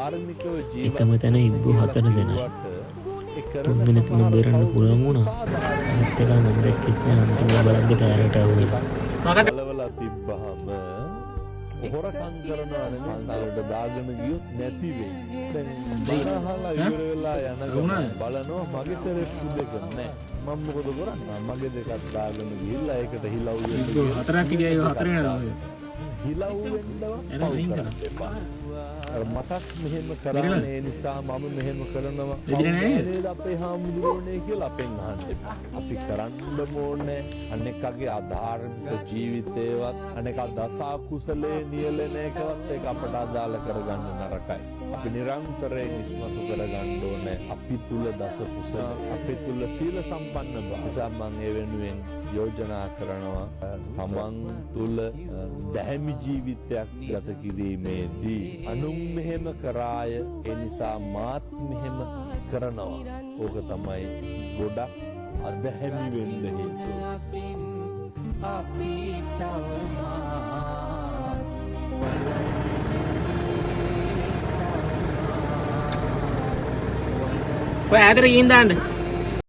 එකම තැන ඉබ්බු 4 දෙනා 3 දෙනෙක්ම බේරන්න පුළුවන් වුණා. ඒත් එක මම දැක්කේ නෑ අන්තිමට බලද්දි ටයරට ඇහුවා. බලවලා තිබ්බහම හොරකම් කරනවා නෙමෙයි සාලට දාගෙන ගියොත් නැති වෙයි. දැන් බනහලා ඉවර වෙලා යනකොට බලනවා මගේ සෙරෙප්පු දෙක නෑ. මම මොකද කරන්නේ? මගේ දෙකක් දාගෙන ගිහිල්ලා ඒකට හිලව් වෙන්න. හතරක් ගියා ඒ හතරේ නේද? හිලව් වෙන්නව අර මතක් මෙහෙම කරන්නේ නිසා මම මෙහෙම කරනවා නේද අපේ හාමුදුරුවනේ කියලා අපෙන් අහන්න එපා. අපි කරන්න ඕනේ අනෙක්ගේ ආධාර්මික ජීවිතේවත් අනෙක් දස කුසලයේ නියැලෙන එකවත් ඒක අපට අදාළ කරගන්න නරකයි. අපි නිරන්තරයෙන් ඉස්මතු කරගන්න ඕනේ අපි තුල දස කුසල අපි තුල සීල සම්පන්න බව. නිසා මම ඒ වෙනුවෙන් යෝජනා කරනවා තමන් තුල දැහැමි ජීවිතයක් ගත කිරීමේදී අනුන් මෙහෙම කරාය ඒ නිසා මාත් මෙහෙම කරනවා. ඕක තමයි ගොඩක් අදහැමි වෙන්න හේතුව. ඔය ඇදට ගිහින් දාන්න